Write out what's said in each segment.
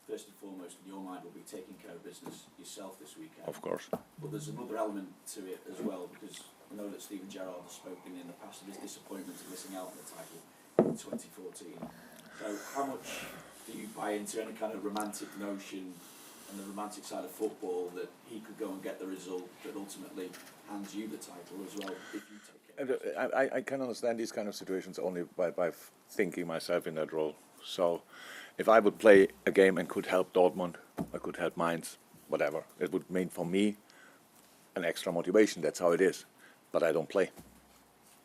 First and foremost, in your mind, will be taking care of business yourself this weekend. Of course. But there's another element to it as well, because I know that Steven Gerrard has spoken in the past of his disappointment of missing out on the title in 2014. So how much do you buy into any kind of romantic notion and the romantic side of football that he could go and get the result that ultimately hands you the title as well if you take it? I can understand these kind of situations only by thinking myself in that role. So if I would play a game and could help Dortmund, I could help Mainz, whatever, it would mean for me an extra motivation. That's how it is. But I don't play.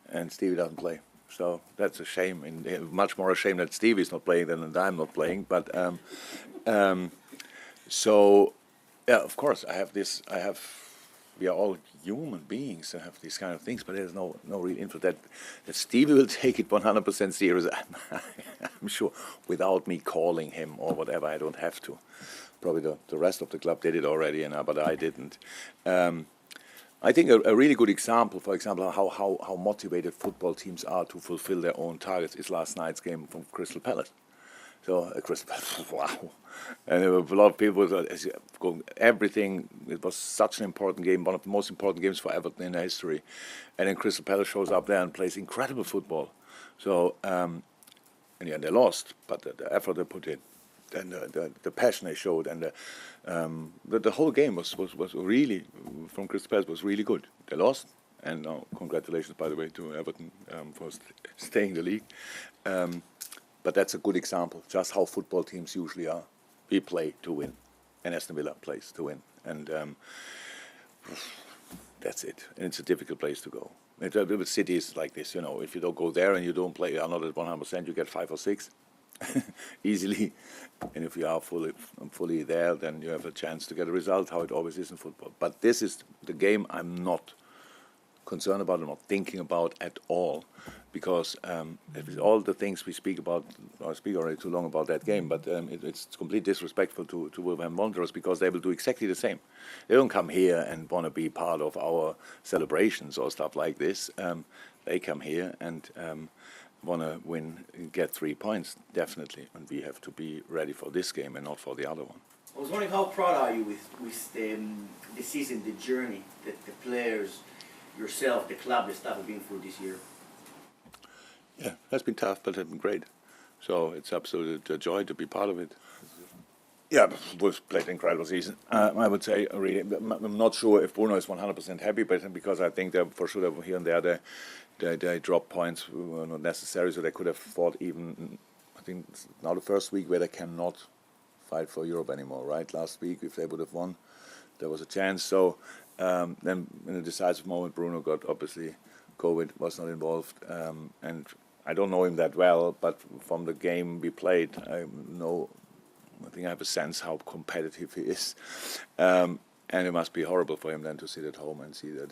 And Stevie doesn't play. So that's a shame. And much more a shame that Stevie's not playing than that I'm not playing. But so, yeah, of course, we are all human beings and have these kind of things, but there's no real info that Stevie will take it 100% serious. I'm sure, without me calling him or whatever, I don't have to. Probably the rest of the club did it already, but I didn't. I think a really good example, for example, how motivated football teams are to fulfill their own targets is last night's game from Crystal Palace. So Crystal Palace, wow. And there were a lot of people going everything. It was such an important game, one of the most important games for Everton in history. And then Crystal Palace shows up there and plays incredible football. So, and yeah, they lost, but the effort they put in, and the passion they showed, and the whole game was really, from Crystal Palace, was really good. They lost, and congratulations, by the way, to Everton for staying in the league. But that's a good example, just how football teams usually are. We play to win, and Aston Villa plays to win, and that's it. And it's a difficult place to go. With cities like this, if you don't go there and you don't play, are not at 100%, you get 5 or 6 easily. And if you are fully there, then you have a chance to get a result, how it always is in football. But this is the game I'm not concerned about, I'm not thinking about at all, because all the things we speak about, I speak already too long about that game, but it's completely disrespectful to Wolverhampton Wanderers, because they will do exactly the same. They don't come here and want to be part of our celebrations or stuff like this. They come here and want to win, get 3 points, definitely, and we have to be ready for this game and not for the other one. I was wondering, how proud are you with the season, the journey that the players, yourself, the club, the staff have been through this year? Yeah, that's been tough, but it's been great. So it's absolute joy to be part of it. Yeah, we've played an incredible season. I would say, really, I'm not sure if Bruno is 100% happy, but because I think that for sure here and there they dropped points were not necessary, so they could have fought even. I think it's now the first week where they cannot fight for Europe anymore, right? Last week, if they would have won, there was a chance. So then in a decisive moment, Bruno got, obviously, COVID, was not involved, and I don't know him that well, but from the game we played, I think I have a sense how competitive he is, and it must be horrible for him then to sit at home and see that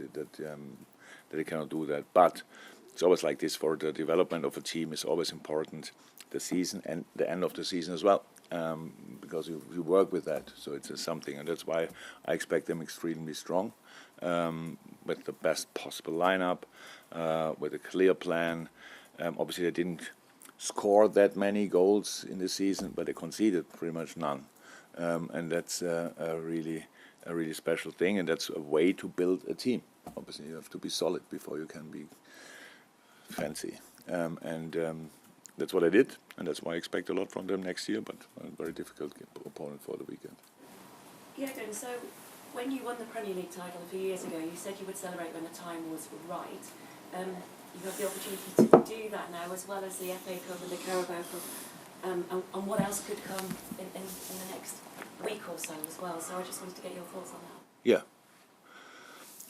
he cannot do that. But it's always like this, for the development of a team is always important, the season and the end of the season as well, because you work with that, so it's something, and that's why I expect them extremely strong, with the best possible lineup, with a clear plan. Obviously, they didn't score that many goals in the season, but they conceded pretty much none, and that's a really special thing, and that's a way to build a team. Obviously, you have to be solid before you can be fancy, and that's what I did, and that's why I expect a lot from them next year, but a very difficult opponent for the weekend. Yeah, so when you won the Premier League title a few years ago, you said you would celebrate when the time was right. You have the opportunity to do that now, as well as the FA Cup and the Carabao Cup, and what else could come in the next week or so as well. So I just wanted to get your thoughts on that. Yeah.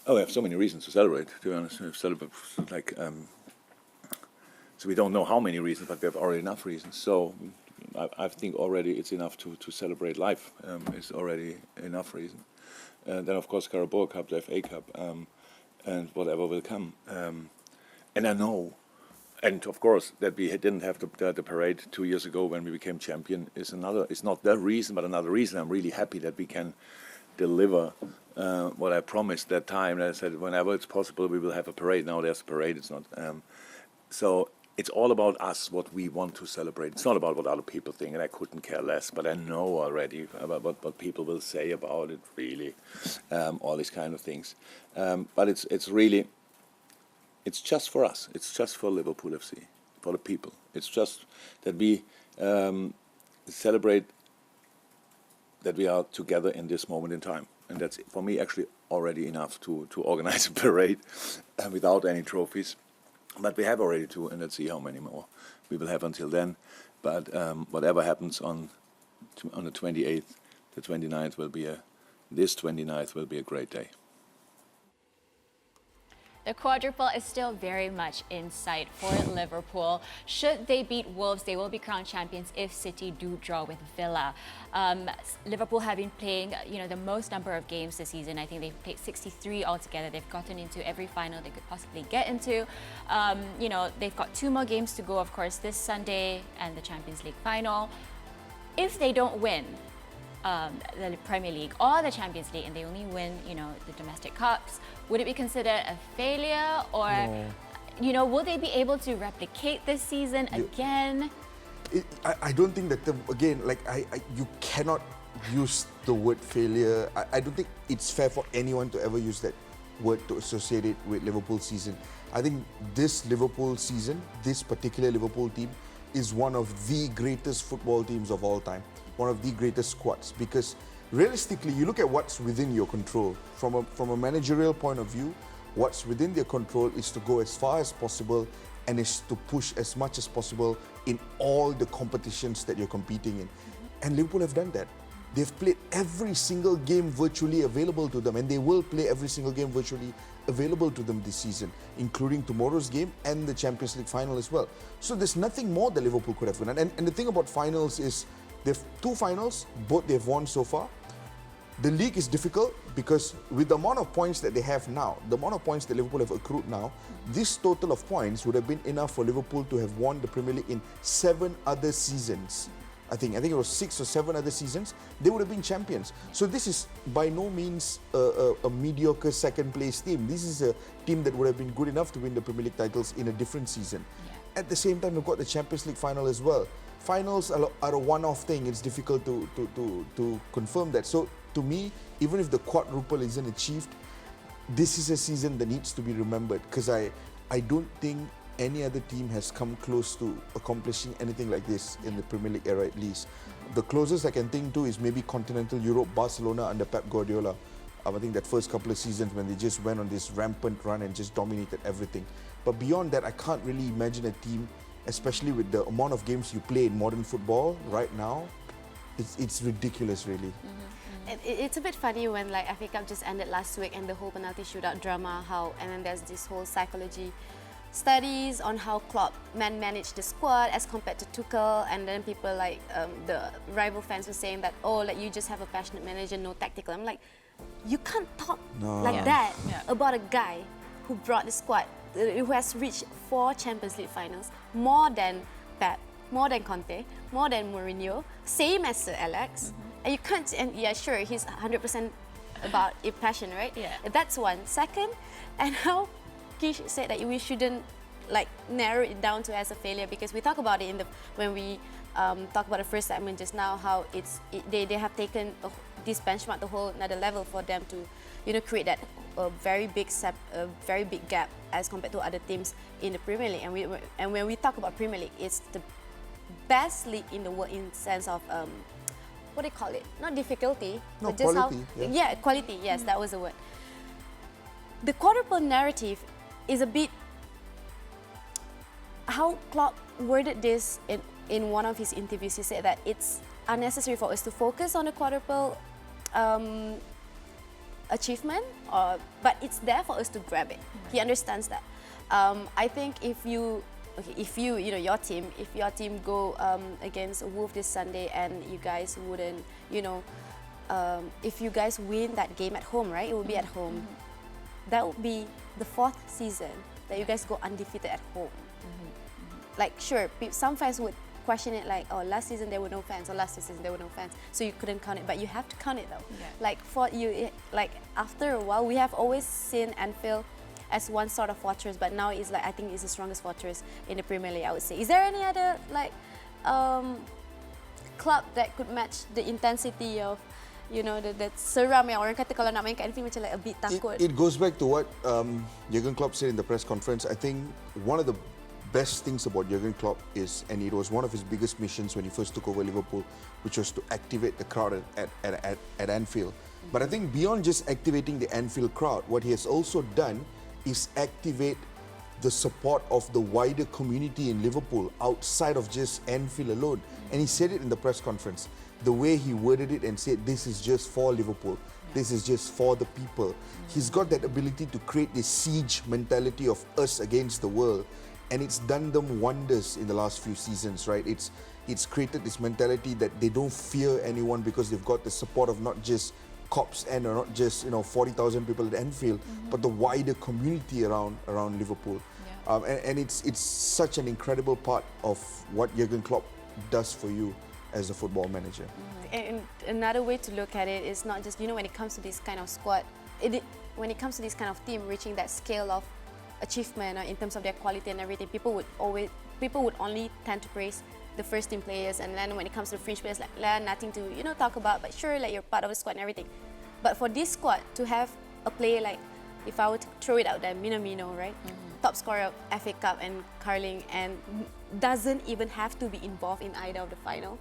Oh, we have so many reasons to celebrate, to be honest. So we don't know how many reasons, but we have already enough reasons. So I think already it's enough to celebrate life. It's already enough reason. Then, of course, Carabao Cup, the FA Cup, and whatever will come. And I know, and of course, that we didn't have the parade 2 years ago when we became champion is not the reason, but another reason. I'm really happy that we can deliver what I promised that time. I said, whenever it's possible, we will have a parade. Now there's a parade. It's not. So it's all about us, what we want to celebrate. It's not about what other people think, and I couldn't care less. But I know already about what people will say about it, really, all these kind of things. But it's really, it's just for us. It's just for Liverpool FC, for the people. It's just that we celebrate that we are together in this moment in time. And that's, for me, actually already enough to organize a parade without any trophies. But we have already two, and let's see how many more we will have until then. But whatever happens on the 28th, the 29th will be this 29th will be a great day. The quadruple is still very much in sight for Liverpool. Should they beat Wolves, they will be crowned champions if City do draw with Villa. Liverpool have been playing, the most number of games this season. I think they've played 63 altogether. They've gotten into every final they could possibly get into. They've got 2 more games to go, of course, this Sunday and the Champions League final. If they don't win the Premier League or the Champions League, and they only win, the domestic cups, would it be considered a failure, or, will they be able to replicate this season again? I don't think that, you cannot use the word failure. I don't think it's fair for anyone to ever use that word to associate it with Liverpool season. I think this Liverpool season, this particular Liverpool team, is one of the greatest football teams of all time. One of the greatest squads, because realistically, you look at what's within your control. From a managerial point of view, what's within their control is to go as far as possible and is to push as much as possible in all the competitions that you're competing in. And Liverpool have done that. They've played every single game virtually available to them, and they will play every single game virtually available to them this season, including tomorrow's game and the Champions League final as well. So there's nothing more that Liverpool could have done. And the thing about finals is, they've 2 finals, both they've won so far. The league is difficult because with the amount of points that they have now, the amount of points that Liverpool have accrued now, this total of points would have been enough for Liverpool to have won the Premier League in 7 other seasons. I think it was 6 or 7 other seasons, they would have been champions. So this is by no means a mediocre second place team. This is a team that would have been good enough to win the Premier League titles in a different season. Yeah. At the same time, we've got the Champions League final as well. Finals are a one-off thing. It's difficult to confirm that. So to me, even if the quadruple isn't achieved, this is a season that needs to be remembered, because I don't think any other team has come close to accomplishing anything like this in the Premier League era, at least. The closest I can think to is maybe Continental Europe, Barcelona under Pep Guardiola. I think that first couple of seasons when they just went on this rampant run and just dominated everything. But beyond that, I can't really imagine a team, especially with the amount of games you play in modern football right now. It's ridiculous, really. It's a bit funny when FA Cup just ended last week and the whole penalty shootout drama, and then there's this whole psychology studies on how Klopp managed the squad as compared to Tuchel, and then people the rival fans were saying that, you just have a passionate manager, no tactical. I'm like, you can't talk that about a guy who brought the squad, who has reached 4 Champions League finals, more than Pep, more than Conte, more than Mourinho, same as Sir Alex. And you can't, and yeah, sure, he's 100% about passion, right? Yeah. That's one. Second, and how Kish said that we shouldn't narrow it down to as a failure, because we talk about it when we talk about the first segment just now, how they have taken this benchmark the whole another level for them to create that very big gap as compared to other teams in the Premier League. And when we talk about Premier League, it's the best league in the world in sense of what do you call it? Not difficulty, but just quality, how quality. Yes, that was the word. The quadruple narrative is a bit how Klopp worded this in one of his interviews. He said that it's unnecessary for us to focus on the quadruple achievement, but it's there for us to grab it. He understands that. I think if your team go against Wolves this Sunday and you guys wouldn't, if you guys win that game at home, right? It will be at home. That would be the 4th season that you guys go undefeated at home. Sure, some fans would question it last season there were no fans, or last season there were no fans, so you couldn't count it, but you have to count it though. Yeah. For you, after a while, we have always seen Anfield as one sort of fortress, but now it's like I think it's the strongest fortress in the Premier League, I would say. Is there any other like club that could match the intensity of, you know, that seram yang orang kata kalau nak main kat Anfield macam like a bit takut. It goes back to what Jurgen Klopp said in the press conference. I think one of the best things about Jurgen Klopp is, and it was one of his biggest missions when he first took over Liverpool, which was to activate the crowd at Anfield. But I think beyond just activating the Anfield crowd, what he has also done is activate the support of the wider community in Liverpool outside of just Anfield alone. And he said it in the press conference. The way he worded it and said, this is just for Liverpool. This is just for the people. He's got that ability to create this siege mentality of us against the world. And it's done them wonders in the last few seasons, right? It's created this mentality that they don't fear anyone because they've got the support of not just Cops and not just 40,000 people at Anfield, but the wider community around Liverpool. Yeah. And it's such an incredible part of what Jurgen Klopp does for you as a football manager. And another way to look at it is not just, when it comes to this kind of squad, when it comes to this kind of team reaching that scale of achievement in terms of their quality and everything, people would only tend to praise the first team players, and then when it comes to the fringe players, like nothing to talk about, but sure, like you're part of the squad and everything. But for this squad to have a player like, if I were to throw it out there, Minamino, right? Top scorer of FA Cup and Carling, and doesn't even have to be involved in either of the final.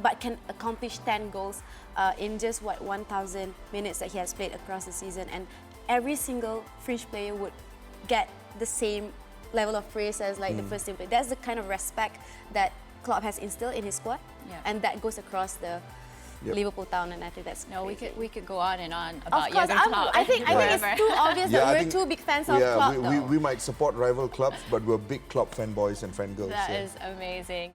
But can accomplish 10 goals in just 1,000 minutes that he has played across the season, and every single fringe player would get the same level of praise as like the first team player. That's the kind of respect that Klopp has instilled in his squad, and that goes across the Liverpool town, and I think that's crazy. we could go on and on about of course, Jurgen Klopp. I think it's too obvious that we're two big fans of Klopp. We might support rival clubs, but we're big Klopp fanboys and fangirls. That is amazing.